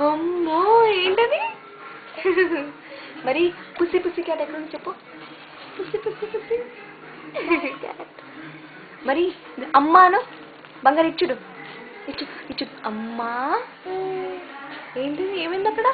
అమ్మో ఏంటది? మరి పుసి పుసి క్యాట్ ఎక్కడ ఉంది చెప్పు. పుసి పుసి పుసి క్యాట్. మరి అమ్మాను బంగారు ఇచ్చుడు ఇచ్చు ఇచ్చు అమ్మా. ఏంటిది? ఏమైంది అక్కడ?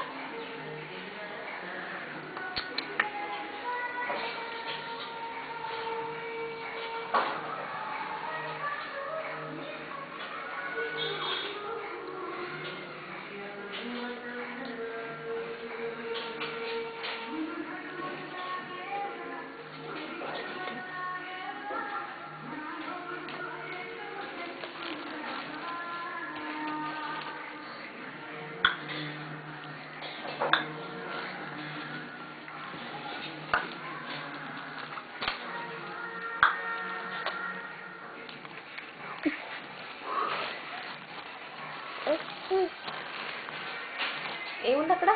ఏముంది అక్కడ?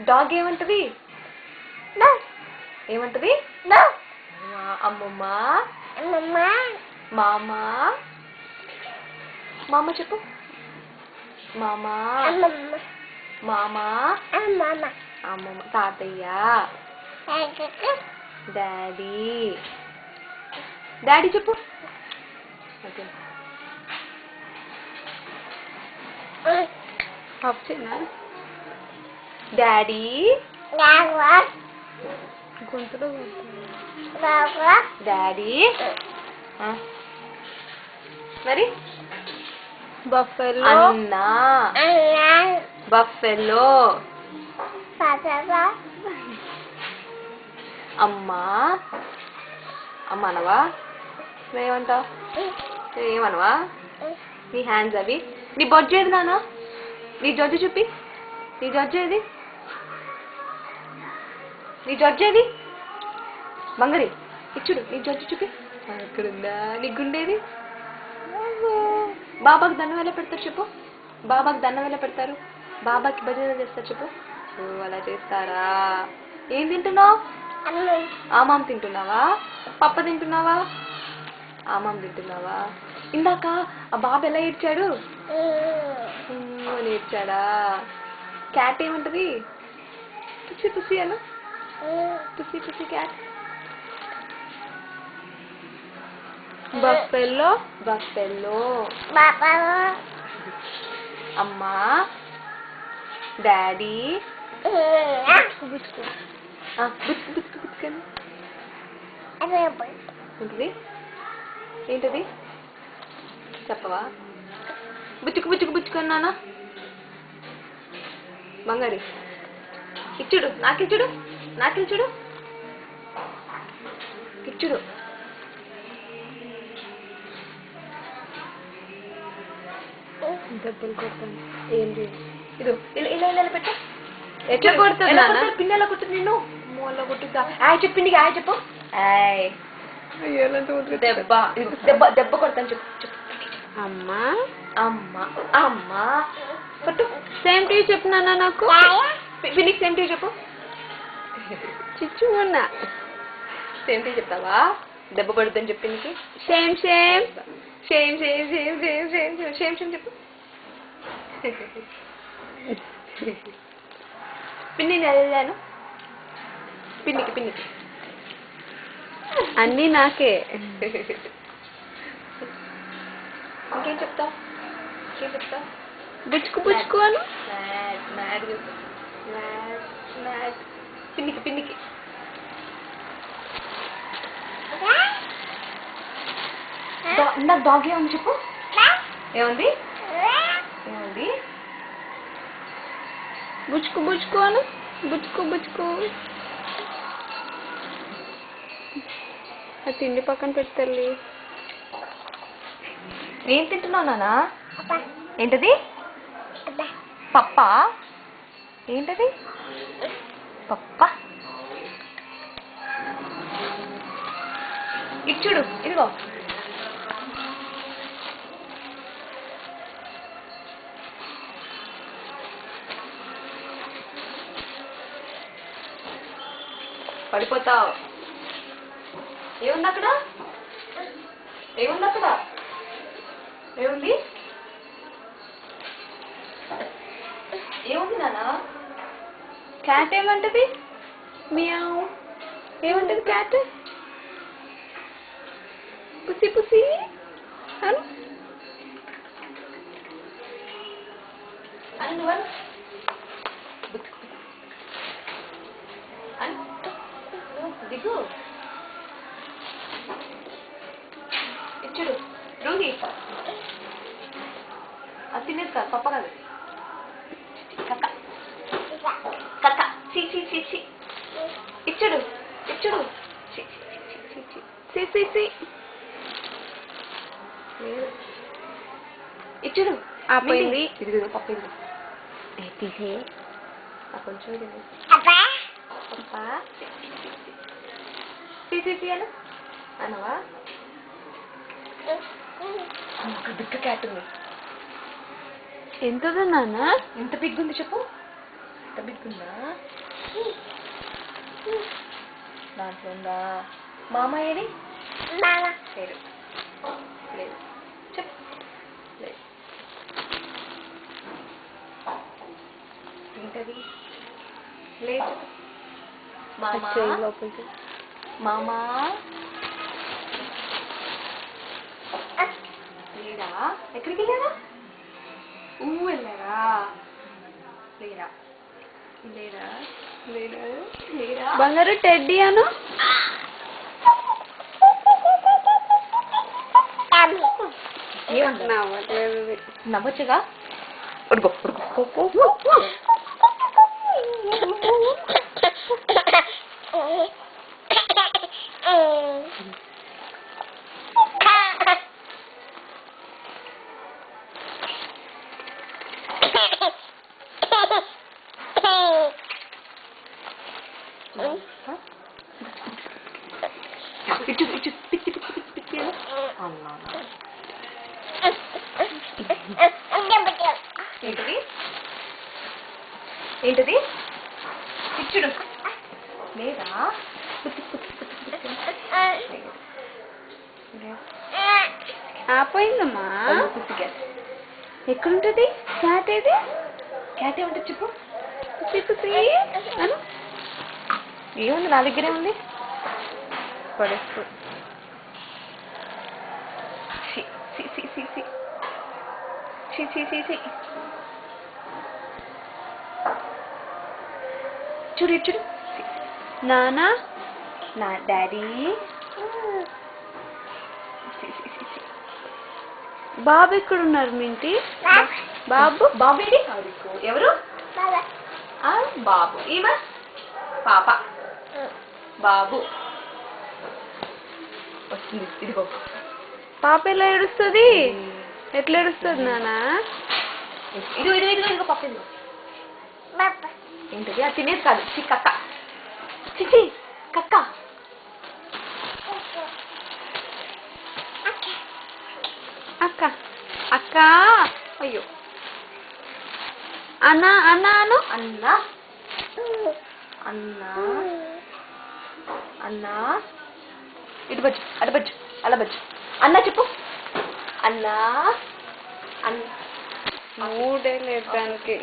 డాగ్ ఏమంటది? ఏమంటది? అమ్మమ్మ మామ మామ చెప్పు. మామా మామా అమ్మమ్మ తాతయ్య డాడీ డాడీ చెప్పు. డాడీ గొంతులో డాడీ. మరి బఫెలో అన్నా బఫెలో అమ్మా అమ్మ అనవా? ఏమంటావు? ఏమనవా? నీ హ్యాండ్స్ అవి. నీ బొజ్జు ఏది నాన్న? నీ జడ్జి చూపి. నీ జడ్జి ఏది? నీ జడ్జి ఏది? బంగారి ఇచ్చుడు. నీ జడ్జి చూపి. అక్కడుందా? నీ గుండేది? బాబాకి దండం ఎలా పెడతారు చెప్పు. బాబాకి దండం ఎలా పెడతారు? బాబాకి భజన చేస్తారు చెప్పు. అలా చేస్తారా? ఏం తింటున్నావు? ఆమాం తింటున్నావా? పప్ప తింటున్నావా? ఆమాం తింటున్నావా? ఇందాక ఆ బాబు ఎలా ఏడ్చాడు? అని ఏడ్చాడా? క్యాట్ ఏమంటది? పుసి పుసి అను. పుసి పుసి క్యాట్. బఫెల్లో బఫెల్లో అమ్మా డాడీ బుచ్చుకు బుచ్చుకు బుచ్చుకు బుచ్చుకని ఏంటిది? ఏంటది చెప్పవా? బుచ్చుకు బుచ్చుకు బుచ్చుకున్నానా? బంగారి ఇచ్చుడు. నాకిచ్చుడు. నాకిచ్చుడు. ఇచ్చుడు. దెబ్బలు కొడతాను. ఏంటి ఇది? ఇలా ఇలా ఇలా పెట్టు. ఎట్లా కొడుతున్నా? పిన్నెలా కొట్టు. నిన్ను మూల కొట్టుతా. ఆయ్ చెప్పింది. ఆయ్ చెప్పు. ఆయ్ దెబ్బ దెబ్బ దెబ్బ కొడతాను చెప్పు. చెప్పు. అమ్మా అమ్మా అమ్మా కొట్టు. సేమ్ టీ చెప్పు నాన్న. నాకు పిన్నికి సేమ్ టీ చెప్పు. చిచ్చు ఉన్నా సేమ్ టీ చెప్తావా? దెబ్బ పడుతుందని చెప్పింది. Same same same same same same same same same చెప్పు. పిన్ని వెళ్ళాను. పిన్నికి పిన్నికి అన్నీ నాకే. ఇంకేం చెప్తావు? ఇంకేం చెప్తావు? బుచ్చుకు బుచ్చుకు అను. మ్యాడ్ చెప్పు. Mad mad. పిన్నికి పిన్నికి ఇందాక డాగ్ ఏముంది చెప్పు. ఏముంది? ఏముంది? బుచ్చుకు బుచ్చుకు అను. బుచ్చుకు బుచ్చుకు. ఆ తిండి పక్కన పెట్టాలి. ఏం తింటున్నావు నానా? ఏంటది? పప్ప. ఏంటది? పప్ప. ఇచ్చుడు. ఇదిగో. పడిపోతావు. ఏముంది అక్కడ? ఏముంది అక్కడ? ఏముంది? ఏముంది నాన్న? క్యాట్ ఏమంటది? మియావ్. ఏమంటది క్యాట్? పుసి పుసి అను. దిగు. ఇచ్చుడు రూహి. అది తినేది కాదు, పప్ప కాదు. కక్క కక్క. చి చి చి చి. ఇచ్చుడు ఇచ్చుడు. చి చి చి చి చి చి. ఇచ్చుడు ఆపోయింది. ఇది పప్పింది. తీసే కొంచెం తీసి అను అనవా. బిగ్గ క్యాట్ ఉంది. ఎంత నాన్న? ఎంత బిగ్గుంది చెప్పు. ఎంత బిగ్గుందా? దాంట్లో ఉందా? మామ ఏది? లేదు లేదు చెప్పు. లేదు. ఏంటది? లేదు. మామా మామా లేడా? ఎక్కడికి వెళ్ళారా? వెళ్ళారా? లేరా లేరా లేరా లేరా? బంగారు టెడ్డీ అను. నవ్వచ్చుగా. ఉడుకో ఉడుకో. ఇచ్చు ఇచ్చు పిచ్చి పిచ్చి పిచ్చి పిచ్చి. ఏంటది? ఏంటది? ఇచ్చుడు లేదా? ఆపోయిందమ్మా. ఎక్కడుంటది క్యాట్? ఏది క్యాట్? ఏముంటుంది చెప్పు. అను. ఏముంది? నా దగ్గరే ఉంది. పడేస్తూ చూడు చూడు. నానా నా డాడీ. బాబు ఎక్కడున్నారు మింటి? బాబు బాబేడి? ఎవరు? బాబు. ఈమె పాప. బాబు వస్తుంది. ఇదిగో పాప ఎలా ఏడుస్తుంది? ఎట్లా ఏడుస్తుంది నానా? ఇదిగో ఇదిగో ఇదిగో ఇదిగో పాప. ఇదిగో ఏంటది? అది తినేది కాదు. కక్క. చిచి కక్క. అక్క అక్క. అయ్యో అన్నా అన్నా అను. అన్నా అన్నా అన్నా. ఇటు బజ్జు అటు బజ్జు అలా బజ్జు. అన్నా చెప్పు. అన్నా. మూడే లేదు దానికి.